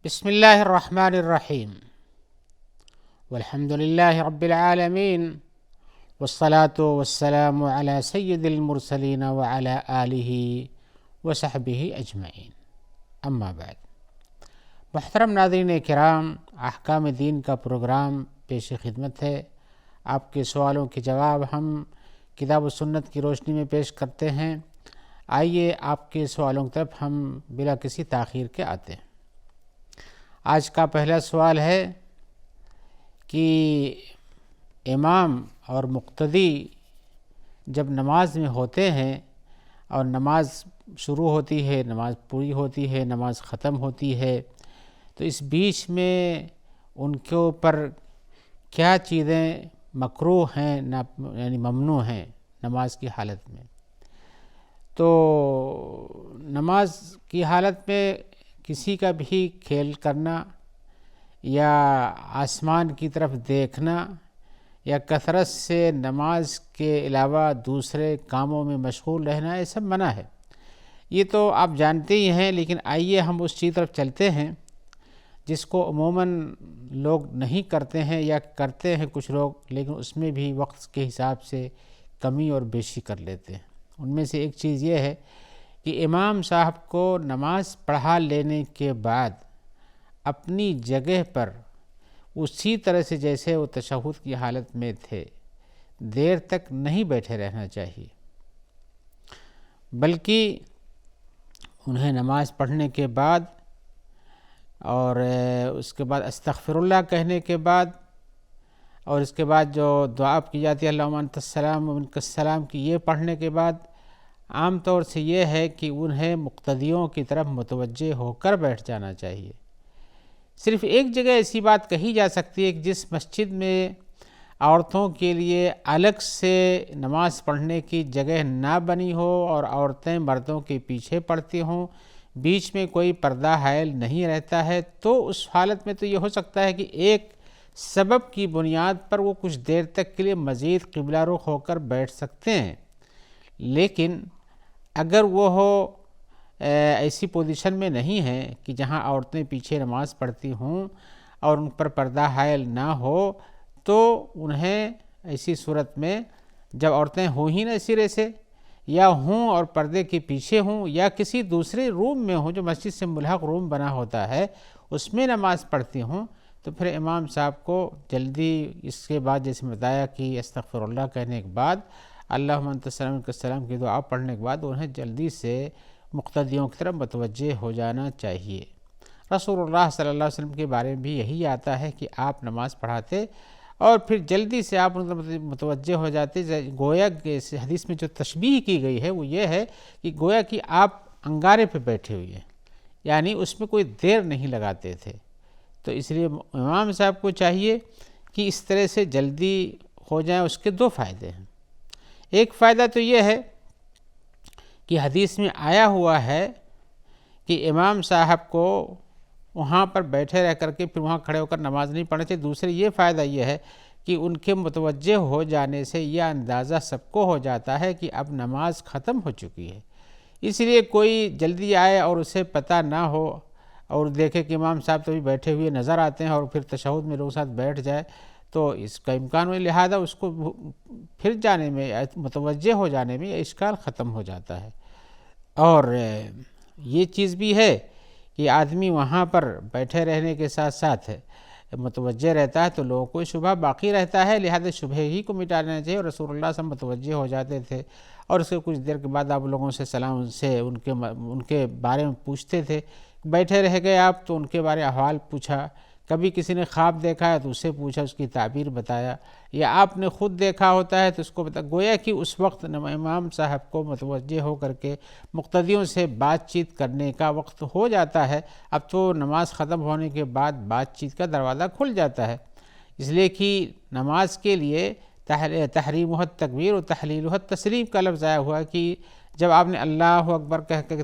بسم اللہ الرحمن الرحیم والحمد للہ رب العالمین والصلاة والسلام علی سید المرسلین وعلی آلہ وصحبہ اجمعین، اما بعد۔ محترم ناظرین کرام، احکام دین کا پروگرام پیش خدمت ہے۔ آپ کے سوالوں کے جواب ہم کتاب و سنت کی روشنی میں پیش کرتے ہیں۔ آئیے آپ کے سوالوں کی طرف ہم بلا کسی تاخیر کے آتے ہیں۔ آج کا پہلا سوال ہے کہ امام اور مقتدی جب نماز میں ہوتے ہیں اور نماز شروع ہوتی ہے، نماز پوری ہوتی ہے، نماز ختم ہوتی ہے، تو اس بیچ میں ان کے اوپر کیا چیزیں مکروہ ہیں یعنی ممنوع ہیں نماز کی حالت میں؟ تو نماز کی حالت میں کسی کا بھی کھیل کرنا یا آسمان کی طرف دیکھنا یا کثرت سے نماز کے علاوہ دوسرے کاموں میں مشغول رہنا، یہ سب منع ہے۔ یہ تو آپ جانتے ہی ہیں، لیکن آئیے ہم اس چیز طرف چلتے ہیں جس کو عموماً لوگ نہیں کرتے ہیں یا کرتے ہیں کچھ لوگ، لیکن اس میں بھی وقت کے حساب سے کمی اور بیشی کر لیتے ہیں۔ ان میں سے ایک چیز یہ ہے کہ امام صاحب کو نماز پڑھا لینے کے بعد اپنی جگہ پر اسی طرح سے جیسے وہ تشہد کی حالت میں تھے دیر تک نہیں بیٹھے رہنا چاہیے، بلکہ انہیں نماز پڑھنے کے بعد اور اس کے بعد استغفر اللہ کہنے کے بعد اور اس کے بعد جو دعا کی جاتی ہے اللہم انت السلام و منک السلام کی، یہ پڑھنے کے بعد عام طور سے یہ ہے کہ انہیں مقتدیوں کی طرف متوجہ ہو کر بیٹھ جانا چاہیے۔ صرف ایک جگہ ایسی بات کہی جا سکتی ہے کہ جس مسجد میں عورتوں کے لیے الگ سے نماز پڑھنے کی جگہ نہ بنی ہو اور عورتیں مردوں کے پیچھے پڑھتی ہوں، بیچ میں کوئی پردہ حائل نہیں رہتا ہے، تو اس حالت میں تو یہ ہو سکتا ہے کہ ایک سبب کی بنیاد پر وہ کچھ دیر تک کے لیے مزید قبلہ رخ ہو کر بیٹھ سکتے ہیں۔ لیکن اگر وہ ایسی پوزیشن میں نہیں ہیں کہ جہاں عورتیں پیچھے نماز پڑھتی ہوں اور ان پر پردہ حائل نہ ہو، تو انہیں ایسی صورت میں جب عورتیں ہوں ہی نہ سرے سے، یا ہوں اور پردے کے پیچھے ہوں، یا کسی دوسرے روم میں ہوں جو مسجد سے ملحق روم بنا ہوتا ہے اس میں نماز پڑھتی ہوں، تو پھر امام صاحب کو جلدی اس کے بعد جیسے بتایا کہ استغفر اللہ کہنے کے بعد اللہم انت السلام و منک السلام کی دعا پڑھنے کے بعد انہیں جلدی سے مقتدیوں کی طرف متوجہ ہو جانا چاہیے۔ رسول اللہ صلی اللہ علیہ وسلم کے بارے میں بھی یہی آتا ہے کہ آپ نماز پڑھاتے اور پھر جلدی سے آپ ان پر متوجہ ہو جاتے۔ گویا کہ اس حدیث میں جو تشبیہ کی گئی ہے وہ یہ ہے کہ گویا کہ آپ انگارے پہ بیٹھے ہوئے ہیں، یعنی اس میں کوئی دیر نہیں لگاتے تھے۔ تو اس لیے امام صاحب کو چاہیے کہ اس طرح سے جلدی ہو جائیں۔ اس کے دو فائدے ہیں۔ ایک فائدہ تو یہ ہے کہ حدیث میں آیا ہوا ہے کہ امام صاحب کو وہاں پر بیٹھے رہ کر کے پھر وہاں کھڑے ہو کر نماز نہیں پڑھنی چاہیے۔ دوسرے یہ فائدہ یہ ہے کہ ان کے متوجہ ہو جانے سے یہ اندازہ سب کو ہو جاتا ہے کہ اب نماز ختم ہو چکی ہے۔ اس لیے کوئی جلدی آئے اور اسے پتہ نہ ہو اور دیکھے کہ امام صاحب تو بھی بیٹھے ہوئے نظر آتے ہیں اور پھر تشہد میں لوگ ساتھ بیٹھ جائے، تو اس کا امکان ہو، لہذا اس کو پھر جانے میں متوجہ ہو جانے میں یہ اشکال ختم ہو جاتا ہے۔ اور یہ چیز بھی ہے کہ آدمی وہاں پر بیٹھے رہنے کے ساتھ ساتھ متوجہ رہتا ہے تو لوگوں کو شبہ باقی رہتا ہے، لہذا شبہ ہی کو مٹا دینا چاہیے۔ اور رسول اللہ صلی اللہ علیہ وسلم متوجہ ہو جاتے تھے اور اس کے کچھ دیر کے بعد آپ لوگوں سے سلام سے ان کے بارے میں پوچھتے تھے۔ بیٹھے رہ گئے آپ تو ان کے بارے احوال پوچھا، کبھی کسی نے خواب دیکھا ہے تو اسے پوچھا، اس کی تعبیر بتایا، یا آپ نے خود دیکھا ہوتا ہے تو اس کو بتا۔ گویا کہ اس وقت امام صاحب کو متوجہ ہو کر کے مقتدیوں سے بات چیت کرنے کا وقت ہو جاتا ہے۔ اب تو نماز ختم ہونے کے بعد بات چیت کا دروازہ کھل جاتا ہے، اس لیے کہ نماز کے لیے تحریمہ التکبیر و تحلیلہ التسلیم کا لفظ آیا ہوا کہ جب آپ نے اللہ اکبر کہہ کر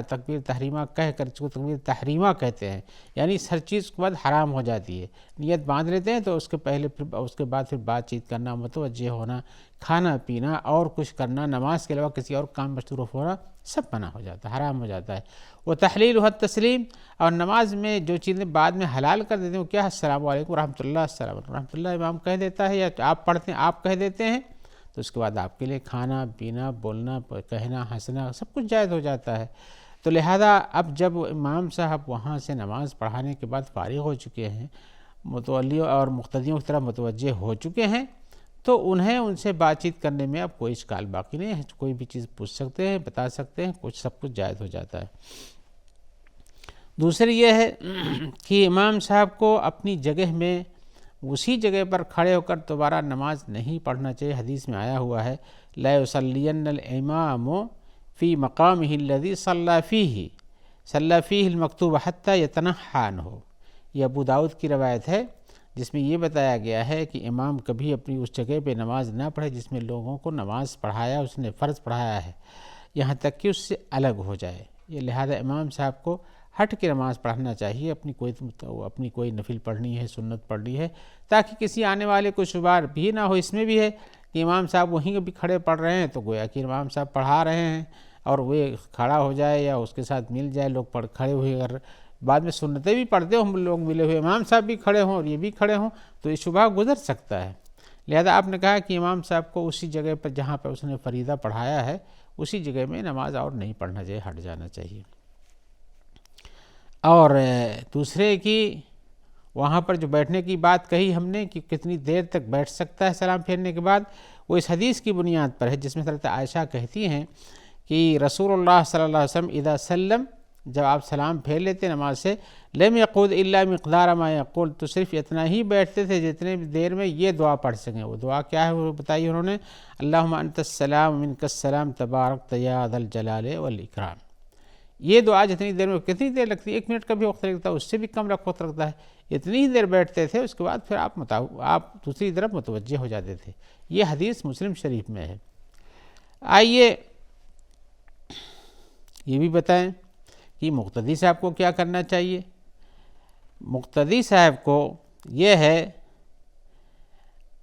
تکبیر تحریمہ کہہ کر اس کو تکبیر تحریمہ کہتے ہیں، یعنی ہر چیز کے بعد حرام ہو جاتی ہے، نیت باندھ لیتے ہیں تو اس کے پہلے اس کے بعد پھر بات چیت کرنا، متوجہ ہونا، کھانا پینا اور کچھ کرنا، نماز کے علاوہ کسی اور کام مصروف ہونا سب منع ہو جاتا ہے، حرام ہو جاتا ہے۔ وہ تحلیل و تسلیم، اور نماز میں جو چیزیں بعد میں حلال کر دیتے ہیں وہ کیا ہے؟ السلام علیکم ورحمۃ اللہ، السلام علیکم ورحمۃ اللہ امام کہہ دیتا ہے یا آپ پڑھتے ہیں، آپ کہہ دیتے ہیں، تو اس کے بعد آپ کے لیے کھانا پینا، بولنا، کہنا، ہنسنا سب کچھ جائز ہو جاتا ہے۔ تو لہذا اب جب امام صاحب وہاں سے نماز پڑھانے کے بعد فارغ ہو چکے ہیں، متولیوں اور مقتدیوں کی طرف متوجہ ہو چکے ہیں، تو انہیں ان سے بات چیت کرنے میں اب کوئی اشکال باقی نہیں ہے، کوئی بھی چیز پوچھ سکتے ہیں، بتا سکتے ہیں، سب کچھ جائز ہو جاتا ہے۔ دوسری یہ ہے کہ امام صاحب کو اپنی جگہ میں اسی جگہ پر کھڑے ہو کر دوبارہ نماز نہیں پڑھنا چاہیے۔ حدیث میں آیا ہوا ہے لا یصلین الامام فی مقامہ الذی صلی فیہ المکتوب حتی یتنحی عنہ، یہ ابو داؤد کی روایت ہے، جس میں یہ بتایا گیا ہے کہ امام کبھی اپنی اس جگہ پہ نماز نہ پڑھے جس میں لوگوں کو نماز پڑھایا، اس نے فرض پڑھایا ہے، یہاں تک کہ اس سے الگ ہو جائے۔ یہ لہذا امام صاحب کو ہٹ کے نماز پڑھنا چاہیے، اپنی کوئی نفل پڑھنی ہے، سنت پڑھنی ہے، تاکہ کسی آنے والے کو شبہہ بھی نہ ہو۔ اس میں بھی ہے کہ امام صاحب وہیں بھی کھڑے پڑھ رہے ہیں تو گویا کہ امام صاحب پڑھا رہے ہیں اور وہ کھڑا ہو جائے یا اس کے ساتھ مل جائے، لوگ کھڑے ہوئے، اگر بعد میں سنتیں بھی پڑھتے ہوں لوگ ملے ہوئے، امام صاحب بھی کھڑے ہوں اور یہ بھی کھڑے ہوں، تو یہ شبہہ گزر سکتا ہے۔ لہذا آپ نے کہا کہ امام صاحب کو اسی جگہ پر جہاں پہ اس نے فریضہ پڑھایا ہے اسی جگہ میں نماز اور نہیں پڑھنا چاہیے، ہٹ جانا چاہیے۔ اور دوسرے کی وہاں پر جو بیٹھنے کی بات کہی ہم نے کہ کتنی دیر تک بیٹھ سکتا ہے سلام پھیرنے کے بعد، وہ اس حدیث کی بنیاد پر ہے جس میں حضرت عائشہ کہتی ہیں کہ رسول اللہ صلی اللہ علیہ وسلم اذا سلم، جب آپ سلام پھیر لیتے نماز سے، لم یقعد الا مقدار ما یقول، تو صرف اتنا ہی بیٹھتے تھے جتنے دیر میں یہ دعا پڑھ سکیں۔ وہ دعا کیا ہے وہ بتائی انہوں نے، اللہم انت السلام منک السلام تبارکت یا ذا الجلال والاکرام۔ یہ دعا جتنی دیر میں، کتنی دیر لگتی ہے؟ 1 منٹ کا بھی وقت لگتا ہے، اس سے بھی کم وقت لگتا ہے، اتنی ہی دیر بیٹھتے تھے، اس کے بعد پھر آپ دوسری طرف متوجہ ہو جاتے تھے۔ یہ حدیث مسلم شریف میں ہے۔ آئیے یہ بھی بتائیں کہ مقتدی صاحب کو کیا کرنا چاہیے۔ مقتدی صاحب کو یہ ہے،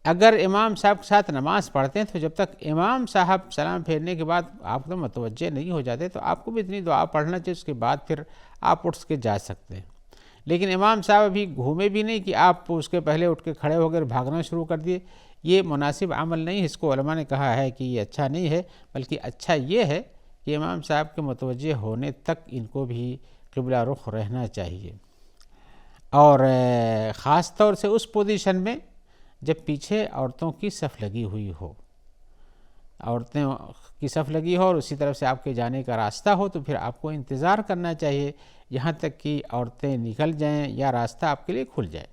اگر امام صاحب کے ساتھ نماز پڑھتے ہیں تو جب تک امام صاحب سلام پھیرنے کے بعد آپ کو متوجہ نہیں ہو جاتے تو آپ کو بھی اتنی دعا پڑھنا چاہیے، اس کے بعد پھر آپ اٹھ کے جا سکتے ہیں۔ لیکن امام صاحب ابھی گھومے بھی نہیں کہ آپ اس کے پہلے اٹھ کے کھڑے ہو کر بھاگنا شروع کر دیے، یہ مناسب عمل نہیں ہے۔ اس کو علماء نے کہا ہے کہ یہ اچھا نہیں ہے، بلکہ اچھا یہ ہے کہ امام صاحب کے متوجہ ہونے تک ان کو بھی قبلہ رخ رہنا چاہیے، اور خاص طور سے اس پوزیشن میں جب پیچھے عورتوں کی صف لگی ہوئی ہو، عورتیں کی صف لگی ہو اور اسی طرف سے آپ کے جانے کا راستہ ہو، تو پھر آپ کو انتظار کرنا چاہیے یہاں تک کہ عورتیں نکل جائیں یا راستہ آپ کے لیے کھل جائے،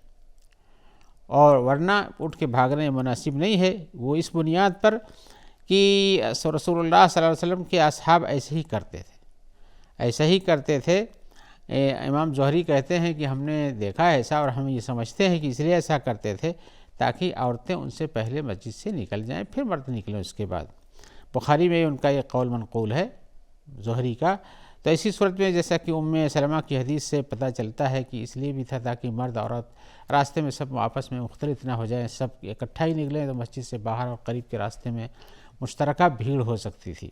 اور ورنہ اٹھ کے بھاگنے مناسب نہیں ہے۔ وہ اس بنیاد پر کہ رسول اللہ صلی اللہ علیہ وسلم کے اصحاب ایسے ہی کرتے تھے۔ امام زہری کہتے ہیں کہ ہم نے دیکھا ایسا، اور ہم یہ سمجھتے ہیں کہ اس لیے ایسا کرتے تھے تاکہ عورتیں ان سے پہلے مسجد سے نکل جائیں، پھر مرد نکلیں اس کے بعد۔ بخاری میں ان کا یہ قول منقول ہے زہری کا۔ تو ایسی صورت میں جیسا کہ ام سلمہ کی حدیث سے پتہ چلتا ہے کہ اس لیے بھی تھا تاکہ مرد عورت راستے میں سب آپس میں مختلط نہ ہو جائیں، سب اکٹھا ہی نکلیں تو مسجد سے باہر اور قریب کے راستے میں مشترکہ بھیڑ ہو سکتی تھی۔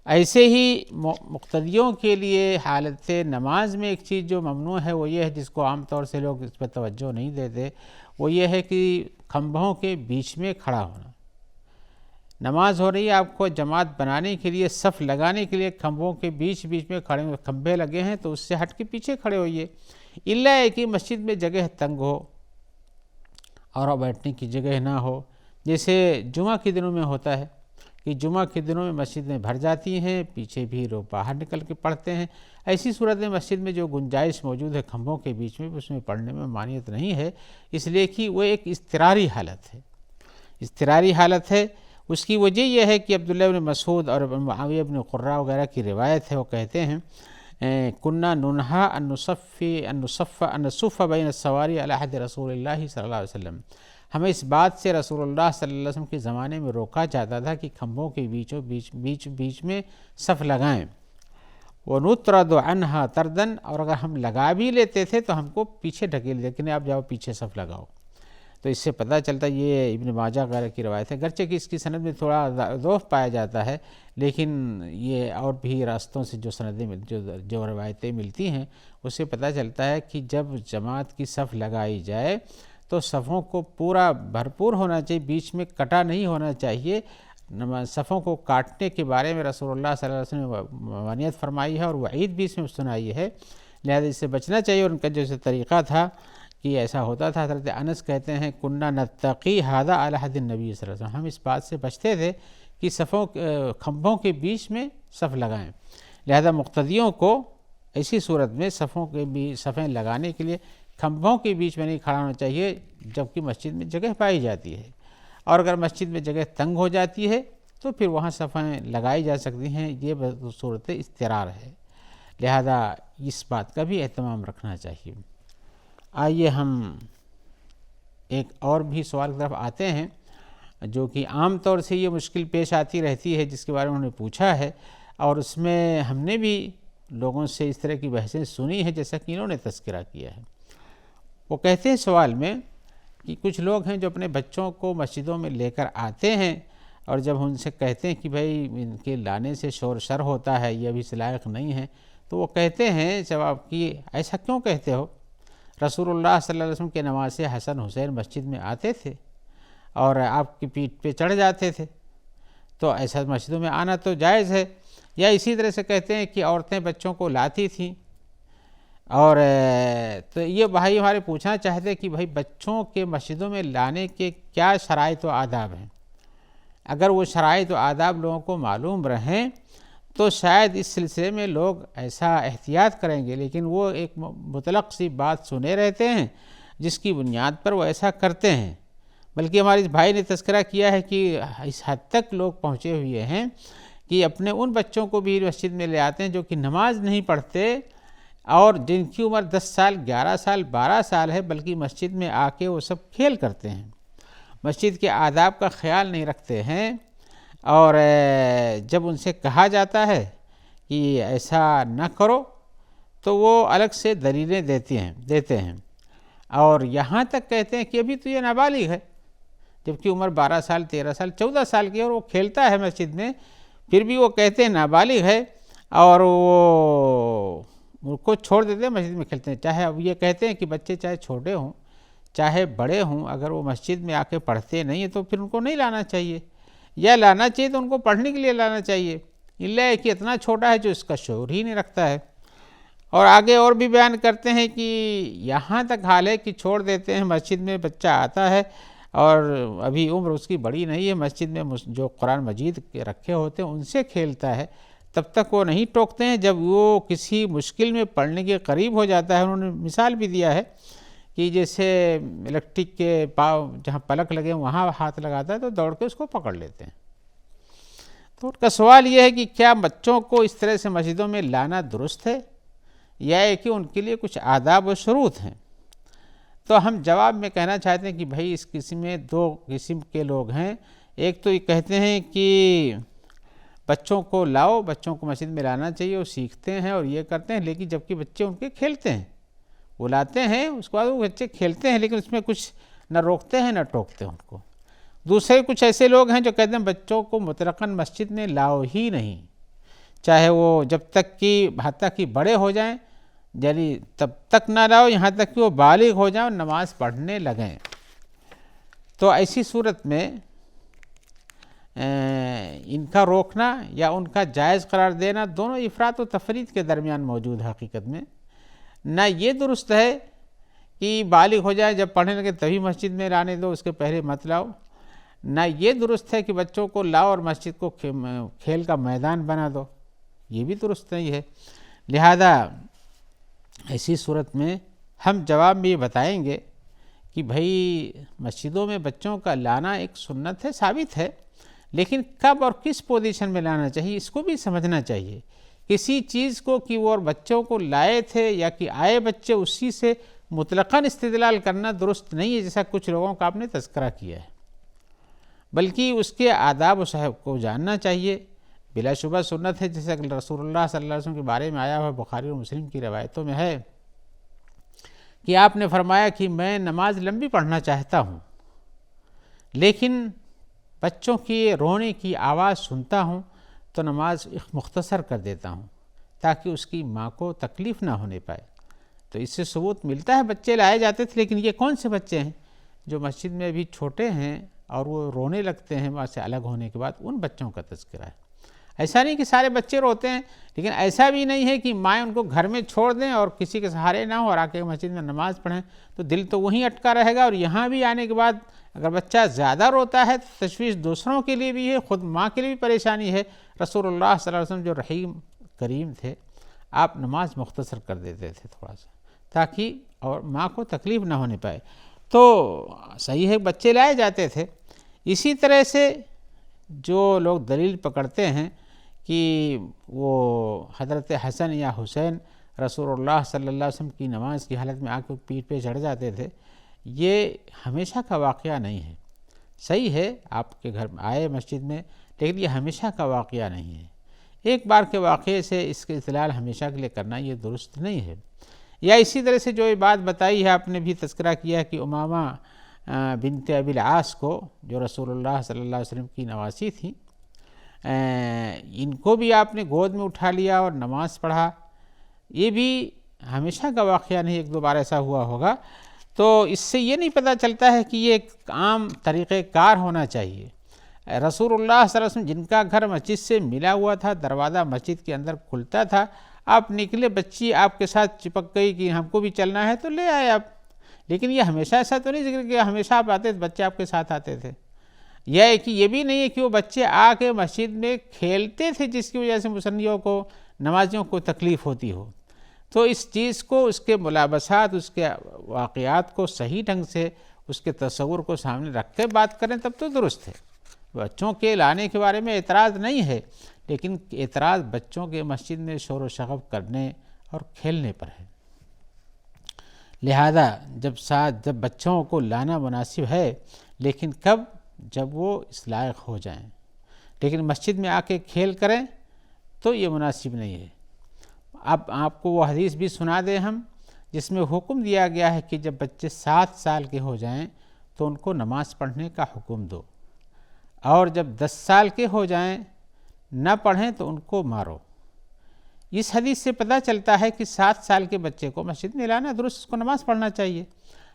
ایسے ہی مقتدیوں کے لیے حالت نماز میں ایک چیز جو ممنوع ہے وہ یہ ہے، جس کو عام طور سے لوگ اس پر توجہ نہیں دیتے، وہ یہ ہے کہ کھمبوں کے بیچ میں کھڑا ہونا۔ نماز ہو رہی ہے، آپ کو جماعت بنانے کے لیے، صف لگانے کے لیے کھمبوں کے بیچ میں کھڑے ہوئے، کھمبے لگے ہیں تو اس سے ہٹ کے پیچھے کھڑے ہوئیے، الا ہے کہ مسجد میں جگہ تنگ ہو اور بیٹھنے کی جگہ نہ ہو، جیسے جمعہ کے دنوں میں ہوتا ہے کہ جمعہ کے دنوں میں مسجدیں بھر جاتی ہیں، پیچھے بھی لوگ باہر نکل کے پڑھتے ہیں۔ ایسی صورت میں مسجد میں جو گنجائش موجود ہے کھمبوں کے بیچ میں، اس میں پڑھنے میں مانعت نہیں ہے، اس لیے کہ وہ ایک اضطراری حالت ہے۔ اس کی وجہ یہ ہے کہ عبداللہ بن مسعود اور معاویہ بن قرہ وغیرہ کی روایت ہے، وہ کہتے ہیں کننا ننہا ان نصف بین السواری علی عہد رسول اللہ صلی اللہ علیہ وسلم، ہمیں اس بات سے رسول اللہ صلی اللہ علیہ وسلم کے زمانے میں روکا جاتا تھا کہ کھمبوں کے بیچ میں صف لگائیں، وَنُطْرَدُ عَنْهَا تَرْدًا، اور اگر ہم لگا بھی لیتے تھے تو ہم کو پیچھے ڈھکیل دیتے کہ آپ جاؤ پیچھے صف لگاؤ۔ تو اس سے پتہ چلتا یہ ابن ماجہ وغیرہ کی روایت ہے، گرچہ کہ اس کی سند میں تھوڑا ضعف پایا جاتا ہے، لیکن یہ اور بھی راستوں سے جو روایتیں ملتی ہیں اس سے پتہ چلتا ہے کہ جب جماعت کی صف لگائی جائے تو صفوں کو پورا بھرپور ہونا چاہیے، بیچ میں کٹا نہیں ہونا چاہیے۔ صفوں کو کاٹنے کے بارے میں رسول اللہ صلی اللہ علیہ وسلم نے ممانعت فرمائی ہے اور وعید بھی اس میں سنائی ہے، لہذا اس سے بچنا چاہیے۔ ان کا جو طریقہ تھا کہ ایسا ہوتا تھا، حضرت انس کہتے ہیں کننا نتقی ھذا علی عہد النبی صلی اللہ علیہ وسلم، ہم اس بات سے بچتے تھے کہ کھمبوں کے بیچ میں صف لگائیں، لہذا مقتدیوں کو ایسی صورت میں صفیں لگانے کے لیے کھمبوں کے بیچ میں نہیں کھڑا ہونا چاہیے جبکہ مسجد میں جگہ پائی جاتی ہے، اور اگر مسجد میں جگہ تنگ ہو جاتی ہے تو پھر وہاں صفیں لگائی جا سکتی ہیں، یہ صورت اضطرار ہے، لہذا اس بات کا بھی اہتمام رکھنا چاہیے۔ آئیے ہم ایک اور بھی سوال کی طرف آتے ہیں جو کہ عام طور سے یہ مشکل پیش آتی رہتی ہے، جس کے بارے میں انہوں نے پوچھا ہے، اور اس میں ہم نے بھی لوگوں سے اس طرح کی بحثیں سنی ہیں جیسا کہ انہوں نے تذکرہ کیا ہے۔ وہ کہتے ہیں سوال میں کہ کچھ لوگ ہیں جو اپنے بچوں کو مسجدوں میں لے کر آتے ہیں، اور جب ان سے کہتے ہیں کہ بھائی ان کے لانے سے شور شر ہوتا ہے، یہ ابھی لائق نہیں ہے، تو وہ کہتے ہیں جواب کہ ایسا کیوں کہتے ہو؟ رسول اللہ صلی اللہ علیہ وسلم کے نواسے حسن حسین مسجد میں آتے تھے اور آپ کی پیٹھ پہ چڑھ جاتے تھے، تو ایسا مسجدوں میں آنا تو جائز ہے۔ یا اسی طرح سے کہتے ہیں کہ عورتیں بچوں کو لاتی تھیں، اور تو یہ بھائی ہمارے پوچھنا چاہتے ہیں کہ بھائی بچوں کے مسجدوں میں لانے کے کیا شرائط و آداب ہیں؟ اگر وہ شرائط و آداب لوگوں کو معلوم رہیں تو شاید اس سلسلے میں لوگ ایسا احتیاط کریں گے، لیکن وہ ایک مطلق سی بات سنے رہتے ہیں جس کی بنیاد پر وہ ایسا کرتے ہیں۔ بلکہ ہمارے اس بھائی نے تذکرہ کیا ہے کہ اس حد تک لوگ پہنچے ہوئے ہیں کہ اپنے ان بچوں کو بھی مسجد میں لے آتے ہیں جو کہ نماز نہیں پڑھتے اور جن کی عمر 10 سال 11 سال 12 سال ہے، بلکہ مسجد میں آ کے وہ سب کھیل کرتے ہیں، مسجد کے آداب کا خیال نہیں رکھتے ہیں، اور جب ان سے کہا جاتا ہے کہ ایسا نہ کرو تو وہ الگ سے دلیلیں دیتے ہیں، اور یہاں تک کہتے ہیں کہ ابھی تو یہ نابالغ ہے، جبکہ عمر 12 سال 13 سال 14 سال کی ہے اور وہ کھیلتا ہے مسجد میں، پھر بھی وہ کہتے ہیں نابالغ ہے، اور وہ کو چھوڑ دیتے ہیں مسجد میں کھیلتے ہیں۔ چاہے اب یہ کہتے ہیں کہ بچے چاہے چھوٹے ہوں چاہے بڑے ہوں، اگر وہ مسجد میں آ کے پڑھتے نہیں ہیں تو پھر ان کو نہیں لانا چاہیے، یا لانا چاہیے تو ان کو پڑھنے کے لیے لانا چاہیے، اللہ کہ اتنا چھوٹا ہے جو اس کا شعور ہی نہیں رکھتا ہے۔ اور آگے اور بھی بیان کرتے ہیں کہ یہاں تک حال ہے کہ چھوڑ دیتے ہیں، مسجد میں بچہ آتا ہے اور ابھی عمر اس کی بڑی نہیں ہے، مسجد میں جو قرآن مجید رکھے ہوتے ہیں ان سے کھیلتا ہے، تب تک وہ نہیں ٹوکتے ہیں، جب وہ کسی مشکل میں پڑنے کے قریب ہو جاتا ہے۔ انہوں نے مثال بھی دیا ہے کہ جیسے الیکٹرک کے پاؤ جہاں پلک لگے وہاں ہاتھ لگاتا ہے تو دوڑ کے اس کو پکڑ لیتے ہیں۔ تو ان کا سوال یہ ہے کہ کیا بچوں کو اس طرح سے مسجدوں میں لانا درست ہے، یا ہے کہ ان کے لیے کچھ آداب و شروط ہیں؟ تو ہم جواب میں کہنا چاہتے ہیں کہ بھائی اس قسم میں 2 قسم کے لوگ ہیں۔ ایک تو یہ کہتے ہیں کہ بچوں کو لاؤ، بچوں کو مسجد میں لانا چاہیے، وہ سیکھتے ہیں اور یہ کرتے ہیں، لیکن جبکہ بچے ان کے کھیلتے ہیں، وہ لاتے ہیں اس کے بعد وہ بچے کھیلتے ہیں، لیکن اس میں کچھ نہ روکتے ہیں نہ ٹوکتے ہیں ان کو۔ دوسرے کچھ ایسے لوگ ہیں جو کہتے ہیں بچوں کو مطلقاً مسجد میں لاؤ ہی نہیں، چاہے وہ جب تک کہ حتیٰ کہ بڑے ہو جائیں، یعنی تب تک نہ لاؤ یہاں تک کہ وہ بالغ ہو جائیں اور نماز پڑھنے لگیں۔ تو ایسی صورت میں ان کا روکنا یا ان کا جائز قرار دینا دونوں افراط و تفرید کے درمیان موجود ہے۔ حقیقت میں نہ یہ درست ہے کہ بالغ ہو جائے جب پڑھنے لگے تبھی مسجد میں لانے دو، اس کے پہلے مت لاؤ، نہ یہ درست ہے کہ بچوں کو لاؤ اور مسجد کو کھیل کا میدان بنا دو، یہ بھی درست نہیں ہے۔ لہذا ایسی صورت میں ہم جواب میں یہ بتائیں گے کہ بھائی مسجدوں میں بچوں کا لانا ایک سنت ہے، ثابت ہے، لیکن کب اور کس پوزیشن میں لانا چاہیے اس کو بھی سمجھنا چاہیے۔ کسی چیز کو کہ وہ اور بچوں کو لائے تھے یا کہ آئے بچے اسی سے مطلقاً استدلال کرنا درست نہیں ہے جیسا کچھ لوگوں کا آپ نے تذکرہ کیا ہے، بلکہ اس کے آداب و صحب کو جاننا چاہیے۔ بلا شبہ سنت ہے، جیسے کہ رسول اللہ صلی اللہ علیہ وسلم کے بارے میں آیا ہوا بخاری اور مسلم کی روایتوں میں ہے کہ آپ نے فرمایا کہ میں نماز لمبی پڑھنا چاہتا ہوں، لیکن بچوں کی رونے کی آواز سنتا ہوں تو نماز مختصر کر دیتا ہوں تاکہ اس کی ماں کو تکلیف نہ ہونے پائے۔ تو اس سے ثبوت ملتا ہے بچے لائے جاتے تھے، لیکن یہ کون سے بچے ہیں جو مسجد میں ابھی چھوٹے ہیں اور وہ رونے لگتے ہیں وہاں سے الگ ہونے کے بعد؟ ان بچوں کا تذکرہ ہے۔ ایسا نہیں کہ سارے بچے روتے ہیں، لیکن ایسا بھی نہیں ہے کہ مائیں ان کو گھر میں چھوڑ دیں اور کسی کے سہارے نہ ہو اور آ کے مسجد میں نماز پڑھیں، تو دل تو وہیں اٹکا رہے گا، اور یہاں بھی آنے کے بعد اگر بچہ زیادہ روتا ہے تو تشویش دوسروں کے لیے بھی ہے، خود ماں کے لیے بھی پریشانی ہے۔ رسول اللہ صلی اللہ علیہ وسلم جو رحیم کریم تھے، آپ نماز مختصر کر دیتے تھے تھوڑا سا، تاکہ اور ماں کو تکلیف نہ ہونے پائے۔ تو صحیح ہے بچے لائے جاتے تھے۔ اسی طرح سے جو لوگ دلیل پکڑتے ہیں کہ وہ حضرت حسن یا حسین رسول اللہ صلی اللہ علیہ وسلم کی نماز کی حالت میں آ کے پیٹھ پہ چڑھ جاتے تھے، یہ ہمیشہ کا واقعہ نہیں ہے۔ صحیح ہے آپ کے گھر میں آئے مسجد میں، لیکن یہ ہمیشہ کا واقعہ نہیں ہے۔ ایک بار کے واقعے سے اس کے استدلال ہمیشہ کے لیے کرنا یہ درست نہیں ہے۔ یا اسی طرح سے جو یہ بات بتائی ہے، آپ نے بھی تذکرہ کیا کہ امامہ بنت ابی العاص کو، جو رسول اللہ صلی اللہ علیہ وسلم کی نواسی تھیں، ان کو بھی آپ نے گود میں اٹھا لیا اور نماز پڑھا۔ یہ بھی ہمیشہ کا واقعہ نہیں، ایک دو بار ایسا ہوا ہوگا۔ تو اس سے یہ نہیں پتہ چلتا ہے کہ یہ ایک عام طریقہ کار ہونا چاہیے۔ رسول اللہ صلی اللہ علیہ وسلم جن کا گھر مسجد سے ملا ہوا تھا، دروازہ مسجد کے اندر کھلتا تھا، آپ نکلے، بچی آپ کے ساتھ چپک گئی کہ ہم کو بھی چلنا ہے تو لے آئے آپ۔ لیکن یہ ہمیشہ ایسا تو نہیں ذکر کہ ہمیشہ آپ آتے تھے، بچے آپ کے ساتھ آتے تھے۔ یا کہ یہ بھی نہیں ہے کہ وہ بچے آ کے مسجد میں کھیلتے تھے جس کی وجہ سے مسلمانوں کو، نمازیوں کو تکلیف ہوتی ہو۔ تو اس چیز کو، اس کے ملابسات، اس کے واقعات کو صحیح ڈھنگ سے، اس کے تصور کو سامنے رکھ کے بات کریں تب تو درست ہے۔ بچوں کے لانے کے بارے میں اعتراض نہیں ہے، لیکن اعتراض بچوں کے مسجد میں شور و شغب کرنے اور کھیلنے پر ہے۔ لہذا جب بچوں کو لانا مناسب ہے، لیکن کب؟ جب وہ اس لائق ہو جائیں۔ لیکن مسجد میں آ کے کھیل کریں تو یہ مناسب نہیں ہے۔ اب آپ کو وہ حدیث بھی سنا دیں ہم، جس میں حکم دیا گیا ہے کہ جب بچے 7 سال کے ہو جائیں تو ان کو نماز پڑھنے کا حکم دو، اور جب 10 سال کے ہو جائیں نہ پڑھیں تو ان کو مارو۔ اس حدیث سے پتہ چلتا ہے کہ 7 سال کے بچے کو مسجد میں لانا درست، اس کو نماز پڑھنا چاہیے،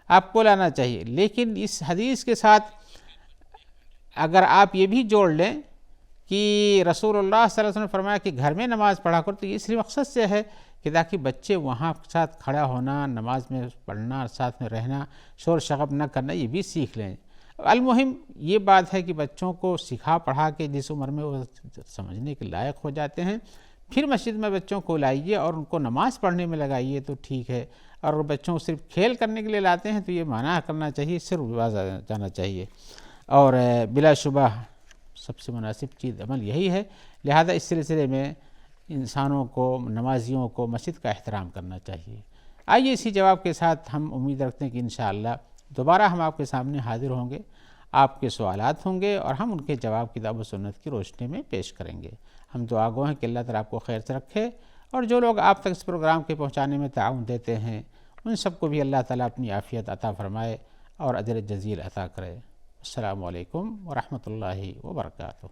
آپ کو لانا چاہیے۔ لیکن اس حدیث کے ساتھ اگر آپ یہ بھی جوڑ لیں کہ رسول اللہ صلی اللہ علیہ وسلم نے فرمایا کہ گھر میں نماز پڑھا کر، تو یہ اس لیے مقصد سے ہے کہ تاکہ بچے وہاں ساتھ کھڑا ہونا، نماز میں پڑھنا، ساتھ میں رہنا، شور شغب نہ کرنا، یہ بھی سیکھ لیں۔ المہم یہ بات ہے کہ بچوں کو سکھا پڑھا کے جس عمر میں وہ سمجھنے کے لائق ہو جاتے ہیں، پھر مسجد میں بچوں کو لائیے اور ان کو نماز پڑھنے میں لگائیے تو ٹھیک ہے۔ اور اگر بچوں کو صرف کھیل کرنے کے لیے لاتے ہیں تو یہ منع کرنا چاہیے، صرف رواج جانا چاہیے، اور بلا شبہ سب سے مناسب چیز عمل یہی ہے۔ لہذا اس سلسلے میں انسانوں کو، نمازیوں کو مسجد کا احترام کرنا چاہیے۔ آئیے اسی جواب کے ساتھ ہم امید رکھتے ہیں کہ انشاءاللہ دوبارہ ہم آپ کے سامنے حاضر ہوں گے، آپ کے سوالات ہوں گے اور ہم ان کے جواب کتاب و سنت کی روشنی میں پیش کریں گے۔ ہم دعا گو ہیں کہ اللہ تعالیٰ آپ کو خیر سے رکھے، اور جو لوگ آپ تک اس پروگرام کے پہنچانے میں تعاون دیتے ہیں ان سب کو بھی اللہ تعالیٰ اپنی عافیت عطا فرمائے اور اجر جزیل عطا کرے۔ السلام علیکم ورحمۃ اللہ وبرکاتہ۔